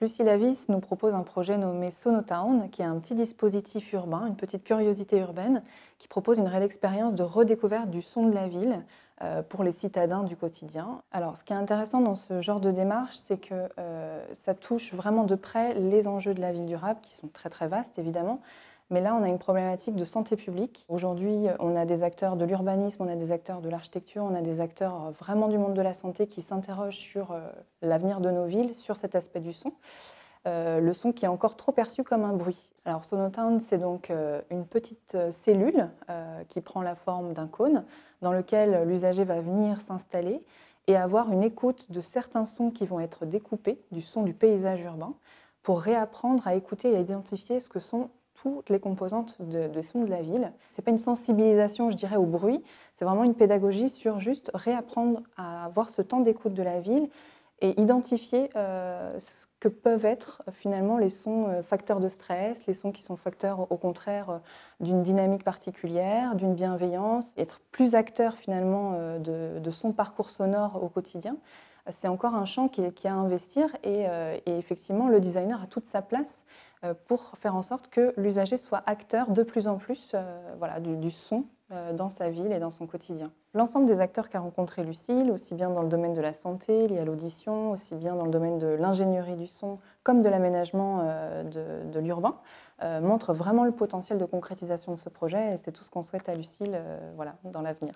Lucie Lavis nous propose un projet nommé Sonotown, qui est un petit dispositif urbain, une petite curiosité urbaine, qui propose une réelle expérience de redécouverte du son de la ville pour les citadins du quotidien. Alors, ce qui est intéressant dans ce genre de démarche, c'est que ça touche vraiment de près les enjeux de la ville durable, qui sont très très vastes évidemment. Mais là, on a une problématique de santé publique. Aujourd'hui, on a des acteurs de l'urbanisme, on a des acteurs de l'architecture, on a des acteurs vraiment du monde de la santé qui s'interrogent sur l'avenir de nos villes, sur cet aspect du son. Le son qui est encore trop perçu comme un bruit. Alors Sonotown, c'est donc une petite cellule qui prend la forme d'un cône dans lequel l'usager va venir s'installer et avoir une écoute de certains sons qui vont être découpés du son du paysage urbain pour réapprendre à écouter et à identifier ce que sont toutes les composantes des sons de la ville. Ce n'est pas une sensibilisation, je dirais, au bruit, c'est vraiment une pédagogie sur juste réapprendre à avoir ce temps d'écoute de la ville et identifier ce que peuvent être finalement les sons facteurs de stress, les sons qui sont facteurs au contraire d'une dynamique particulière, d'une bienveillance, être plus acteur finalement de son parcours sonore au quotidien. C'est encore un champ qui est à investir et effectivement le designer a toute sa place pour faire en sorte que l'usager soit acteur de plus en plus voilà, du son dans sa ville et dans son quotidien. L'ensemble des acteurs qu'a rencontré Lucille, aussi bien dans le domaine de la santé, lié à l'audition, aussi bien dans le domaine de l'ingénierie du son, comme de l'aménagement de l'urbain, montre vraiment le potentiel de concrétisation de ce projet et c'est tout ce qu'on souhaite à Lucille voilà, dans l'avenir.